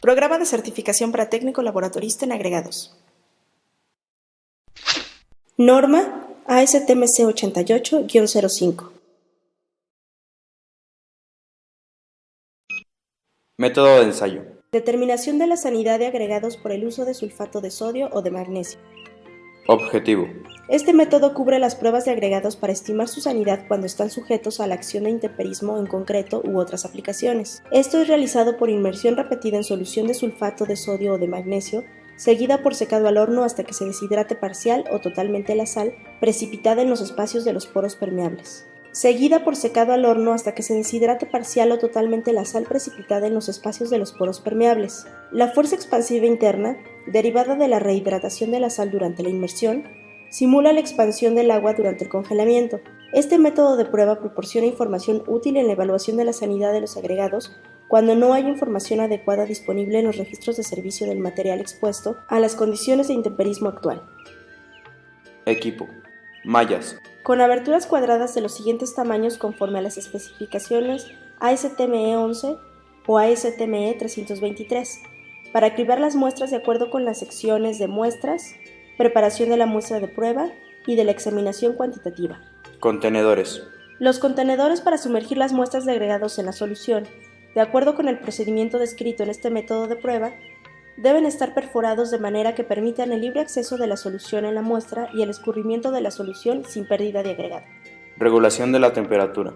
Programa de certificación para técnico laboratorista en agregados. Norma ASTMC 88-05. Método de ensayo. Determinación de la sanidad de agregados por el uso de sulfato de sodio o de magnesio. Objetivo. Este método cubre las pruebas de agregados para estimar su sanidad cuando están sujetos a la acción de intemperismo en concreto u otras aplicaciones. Esto es realizado por inmersión repetida en solución de sulfato de sodio o de magnesio, seguida por secado al horno hasta que se deshidrate parcial o totalmente la sal, precipitada en los espacios de los poros permeables. Seguida por secado al horno hasta que se deshidrate parcial o totalmente la sal precipitada en los espacios de los poros permeables. La fuerza expansiva interna, derivada de la rehidratación de la sal durante la inmersión, simula la expansión del agua durante el congelamiento. Este método de prueba proporciona información útil en la evaluación de la sanidad de los agregados cuando no hay información adecuada disponible en los registros de servicio del material expuesto a las condiciones de intemperismo actual. Equipo. Mallas. Con aberturas cuadradas de los siguientes tamaños conforme a las especificaciones ASTME 11 o ASTME 323, para cribar las muestras de acuerdo con las secciones de muestras, preparación de la muestra de prueba y de la examinación cuantitativa. Contenedores. Los contenedores para sumergir las muestras de agregados en la solución, de acuerdo con el procedimiento descrito en este método de prueba, deben estar perforados de manera que permitan el libre acceso de la solución en la muestra y el escurrimiento de la solución sin pérdida de agregado. Regulación de la temperatura.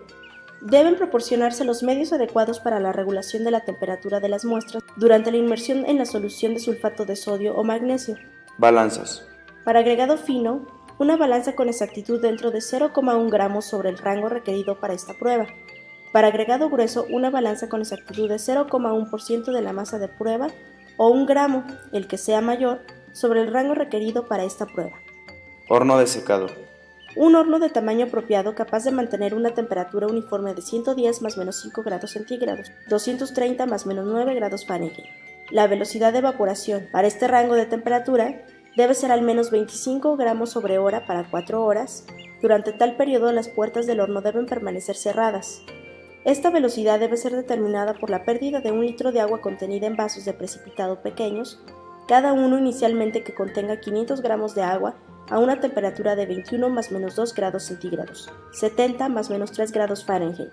Deben proporcionarse los medios adecuados para la regulación de la temperatura de las muestras durante la inmersión en la solución de sulfato de sodio o magnesio. Balanzas. Para agregado fino, una balanza con exactitud dentro de 0,1 gramos sobre el rango requerido para esta prueba. Para agregado grueso, una balanza con exactitud de 0,1% de la masa de prueba o 1 gramo, el que sea mayor, sobre el rango requerido para esta prueba. Horno de secado. Un horno de tamaño apropiado capaz de mantener una temperatura uniforme de 110 más menos 5 grados centígrados, 230 más menos 9 grados Fahrenheit. La velocidad de evaporación para este rango de temperatura debe ser al menos 25 gramos sobre hora para 4 horas. Durante tal periodo las puertas del horno deben permanecer cerradas. Esta velocidad debe ser determinada por la pérdida de 1 litro de agua contenida en vasos de precipitado pequeños, cada uno inicialmente que contenga 500 gramos de agua a una temperatura de 21 más menos 2 grados centígrados, 70 más menos 3 grados Fahrenheit,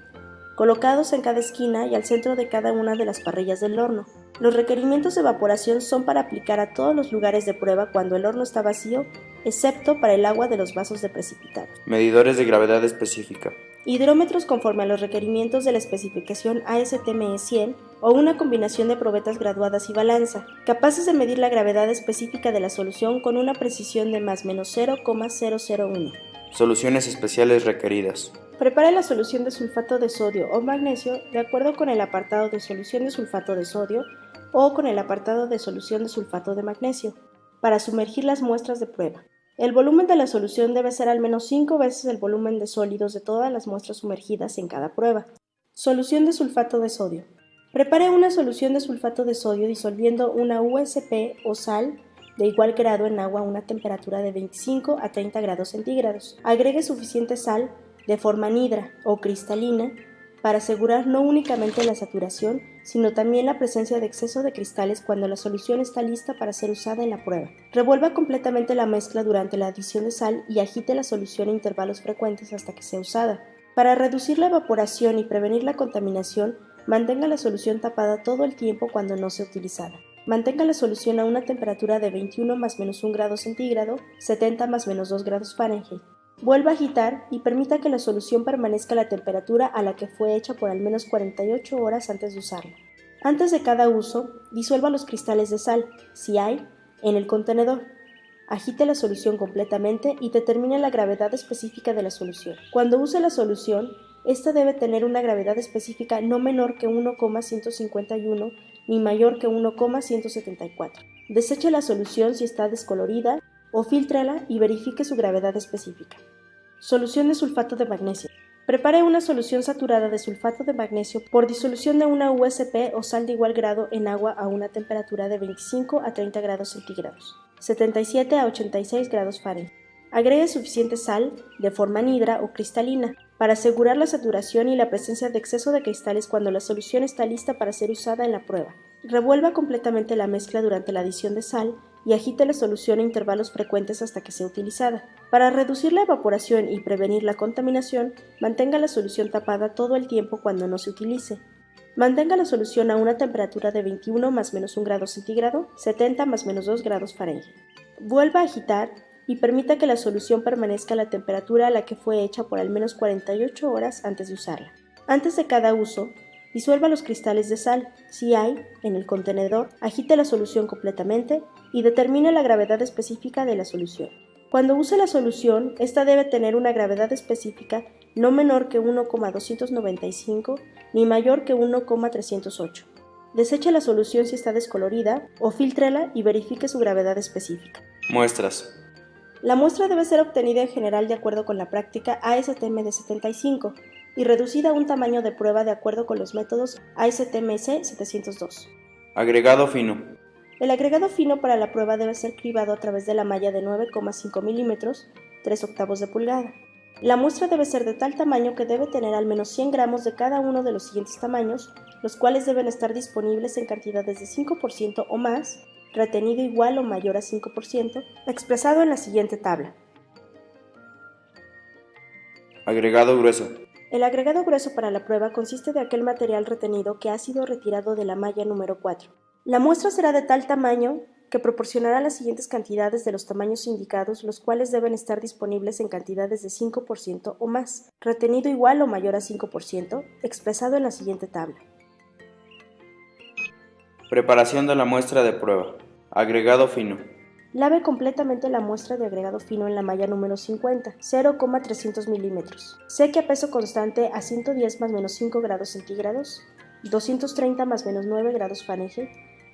colocados en cada esquina y al centro de cada una de las parrillas del horno. Los requerimientos de evaporación son para aplicar a todos los lugares de prueba cuando el horno está vacío, excepto para el agua de los vasos de precipitado. Medidores de gravedad específica. Hidrómetros conforme a los requerimientos de la especificación ASTME 100 o una combinación de probetas graduadas y balanza, capaces de medir la gravedad específica de la solución con una precisión de más menos 0,001. Soluciones especiales requeridas. Prepare la solución de sulfato de sodio o magnesio de acuerdo con el apartado de solución de sulfato de sodio o con el apartado de solución de sulfato de magnesio, para sumergir las muestras de prueba. El volumen de la solución debe ser al menos 5 veces el volumen de sólidos de todas las muestras sumergidas en cada prueba. Solución de sulfato de sodio. Prepare una solución de sulfato de sodio disolviendo una USP o sal de igual grado en agua a una temperatura de 25 a 30 grados centígrados. Agregue suficiente sal de forma anhidra o cristalina para asegurar no únicamente la saturación, sino también la presencia de exceso de cristales cuando la solución está lista para ser usada en la prueba. Revuelva completamente la mezcla durante la adición de sal y agite la solución a intervalos frecuentes hasta que sea usada. Para reducir la evaporación y prevenir la contaminación, mantenga la solución tapada todo el tiempo cuando no sea utilizada. Mantenga la solución a una temperatura de 21 más menos 1 grado centígrado, 70 más menos 2 grados Fahrenheit. Vuelva a agitar y permita que la solución permanezca a la temperatura a la que fue hecha por al menos 48 horas antes de usarla. Antes de cada uso, disuelva los cristales de sal, si hay, en el contenedor. Agite la solución completamente y determine la gravedad específica de la solución. Cuando use la solución, esta debe tener una gravedad específica no menor que 1,151 ni mayor que 1,174. Deseche la solución si está descolorida o fíltrala y verifique su gravedad específica. Solución de sulfato de magnesio. Prepare una solución saturada de sulfato de magnesio por disolución de una USP o sal de igual grado en agua a una temperatura de 25 a 30 grados centígrados, 77 a 86 grados Fahrenheit. Agregue suficiente sal de forma anhidra o cristalina para asegurar la saturación y la presencia de exceso de cristales cuando la solución está lista para ser usada en la prueba. Revuelva completamente la mezcla durante la adición de sal y agite la solución a intervalos frecuentes hasta que sea utilizada. Para reducir la evaporación y prevenir la contaminación, mantenga la solución tapada todo el tiempo cuando no se utilice. Mantenga la solución a una temperatura de 21 más menos 1 grado centígrado, 70 más menos 2 grados Fahrenheit. Vuelva a agitar y permita que la solución permanezca a la temperatura a la que fue hecha por al menos 48 horas antes de usarla. Antes de cada uso, disuelva los cristales de sal, si hay, en el contenedor, agite la solución completamente y determine la gravedad específica de la solución. Cuando use la solución, esta debe tener una gravedad específica no menor que 1,295 ni mayor que 1,308. Deseche la solución si está descolorida o fíltrela y verifique su gravedad específica. Muestras. La muestra debe ser obtenida en general de acuerdo con la práctica ASTM de 75 y reducida a un tamaño de prueba de acuerdo con los métodos ASTM-C 702. Agregado fino. El agregado fino para la prueba debe ser cribado a través de la malla de 9,5 milímetros, 3/8 de pulgada. La muestra debe ser de tal tamaño que debe tener al menos 100 gramos de cada uno de los siguientes tamaños, los cuales deben estar disponibles en cantidades de 5% o más, retenido igual o mayor a 5%, expresado en la siguiente tabla. Agregado grueso. El agregado grueso para la prueba consiste de aquel material retenido que ha sido retirado de la malla número 4. La muestra será de tal tamaño que proporcionará las siguientes cantidades de los tamaños indicados, los cuales deben estar disponibles en cantidades de 5% o más, retenido igual o mayor a 5%, expresado en la siguiente tabla. Preparación de la muestra de prueba. Agregado fino. Lave completamente la muestra de agregado fino en la malla número 50, 0,300 milímetros. Seque a peso constante a 110 más menos 5 grados centígrados, 230 más menos 9 grados Fahrenheit,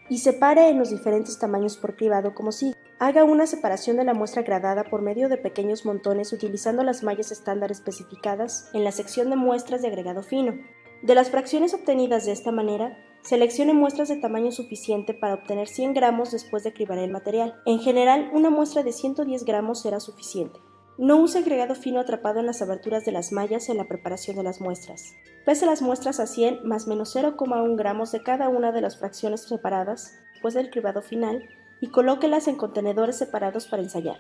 y separe en los diferentes tamaños por cribado como sigue. Haga una separación de la muestra gradada por medio de pequeños montones utilizando las mallas estándar especificadas en la sección de muestras de agregado fino. De las fracciones obtenidas de esta manera, seleccione muestras de tamaño suficiente para obtener 100 gramos después de cribar el material. En general, una muestra de 110 gramos será suficiente. No use agregado fino atrapado en las aberturas de las mallas en la preparación de las muestras. Pese las muestras a 100 más menos 0,1 gramos de cada una de las fracciones separadas después del cribado final y colóquelas en contenedores separados para ensayar.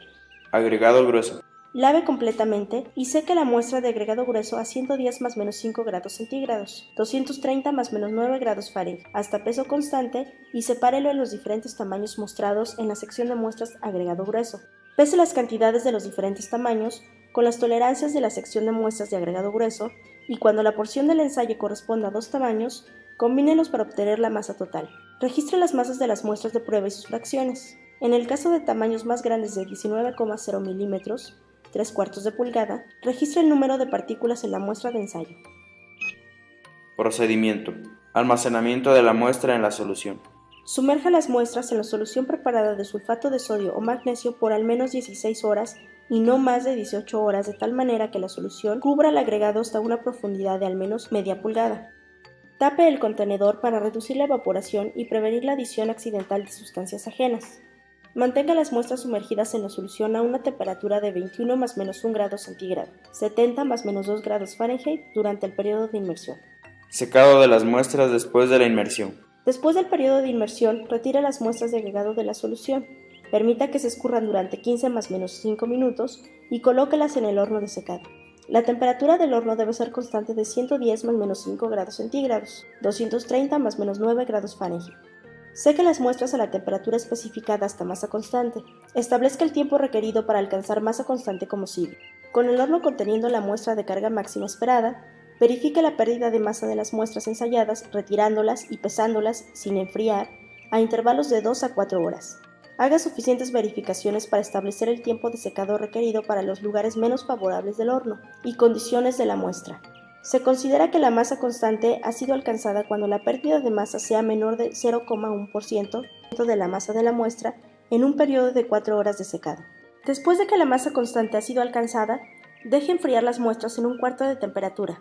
Agregado grueso. Lave completamente y seque la muestra de agregado grueso a 110 más menos 5 grados centígrados, 230 más menos 9 grados Fahrenheit, hasta peso constante y sepárelo en los diferentes tamaños mostrados en la sección de muestras agregado grueso. Pese las cantidades de los diferentes tamaños con las tolerancias de la sección de muestras de agregado grueso y cuando la porción del ensayo corresponda a 2 tamaños, combínelos para obtener la masa total. Registre las masas de las muestras de prueba y sus fracciones. En el caso de tamaños más grandes de 19,0 milímetros, 3/4 de pulgada, registre el número de partículas en la muestra de ensayo. Procedimiento. Almacenamiento de la muestra en la solución. Sumerja las muestras en la solución preparada de sulfato de sodio o magnesio por al menos 16 horas y no más de 18 horas de tal manera que la solución cubra el agregado hasta una profundidad de al menos media pulgada. Tape el contenedor para reducir la evaporación y prevenir la adición accidental de sustancias ajenas. Mantenga las muestras sumergidas en la solución a una temperatura de 21 más menos 1 grado centígrado, 70 más menos 2 grados Fahrenheit durante el periodo de inmersión. Secado de las muestras después de la inmersión. Después del periodo de inmersión, retire las muestras de agregado de la solución. Permita que se escurran durante 15 más menos 5 minutos y colóquelas en el horno de secado. La temperatura del horno debe ser constante de 110 más menos 5 grados centígrados, 230 más menos 9 grados Fahrenheit. Seque las muestras a la temperatura especificada hasta masa constante. Establezca el tiempo requerido para alcanzar masa constante como sigue. Con el horno conteniendo la muestra de carga máxima esperada, verifique la pérdida de masa de las muestras ensayadas retirándolas y pesándolas sin enfriar a intervalos de 2 a 4 horas. Haga suficientes verificaciones para establecer el tiempo de secado requerido para los lugares menos favorables del horno y condiciones de la muestra. Se considera que la masa constante ha sido alcanzada cuando la pérdida de masa sea menor de 0,1% de la masa de la muestra en un periodo de 4 horas de secado. Después de que la masa constante ha sido alcanzada, deje enfriar las muestras en un cuarto de temperatura.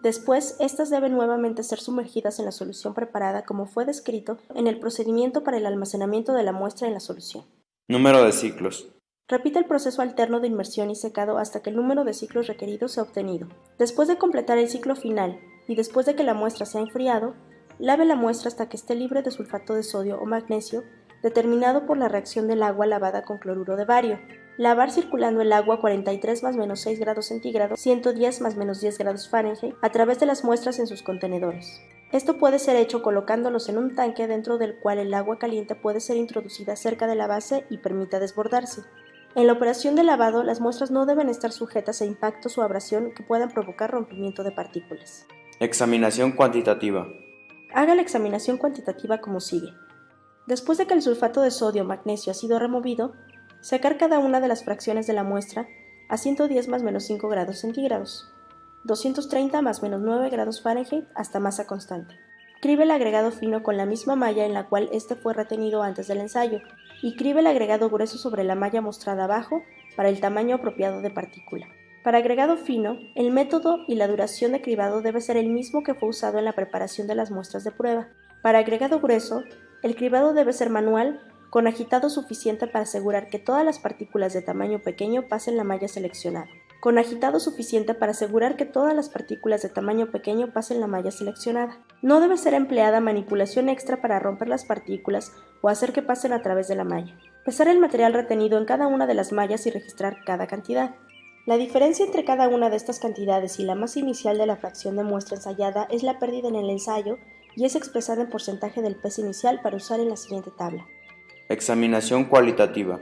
Después, estas deben nuevamente ser sumergidas en la solución preparada como fue descrito en el procedimiento para el almacenamiento de la muestra en la solución. Número de ciclos. Repite el proceso alterno de inmersión y secado hasta que el número de ciclos requeridos sea obtenido. Después de completar el ciclo final y después de que la muestra se ha enfriado, lave la muestra hasta que esté libre de sulfato de sodio o magnesio, determinado por la reacción del agua lavada con cloruro de bario. Lavar circulando el agua a 43 más menos 6 grados centígrados, 110 más menos 10 grados Fahrenheit, a través de las muestras en sus contenedores. Esto puede ser hecho colocándolos en un tanque dentro del cual el agua caliente puede ser introducida cerca de la base y permita desbordarse. En la operación de lavado, las muestras no deben estar sujetas a impactos o abrasión que puedan provocar rompimiento de partículas. Examinación cuantitativa. Haga la examinación cuantitativa como sigue. Después de que el sulfato de sodio o magnesio ha sido removido, secar cada una de las fracciones de la muestra a 110 más menos 5 grados centígrados, 230 más menos 9 grados Fahrenheit hasta masa constante. Cribe el agregado fino con la misma malla en la cual este fue retenido antes del ensayo y cribe el agregado grueso sobre la malla mostrada abajo para el tamaño apropiado de partícula. Para agregado fino, el método y la duración de cribado debe ser el mismo que fue usado en la preparación de las muestras de prueba. Para agregado grueso, el cribado debe ser manual, con agitado suficiente para asegurar que todas las partículas de tamaño pequeño pasen la malla seleccionada. Con agitado suficiente para asegurar que todas las partículas de tamaño pequeño pasen la malla seleccionada. No debe ser empleada manipulación extra para romper las partículas o hacer que pasen a través de la malla. Pesar el material retenido en cada una de las mallas y registrar cada cantidad. La diferencia entre cada una de estas cantidades y la masa inicial de la fracción de muestra ensayada es la pérdida en el ensayo y es expresada en porcentaje del peso inicial para usar en la siguiente tabla. Examinación cualitativa.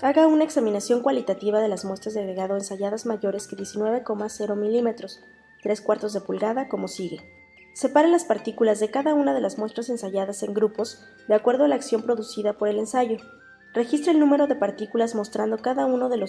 Haga una examinación cualitativa de las muestras de agregado ensayadas mayores que 19,0 milímetros, 3/4 de pulgada, como sigue. Separe las partículas de cada una de las muestras ensayadas en grupos de acuerdo a la acción producida por el ensayo. Registre el número de partículas mostrando cada uno de los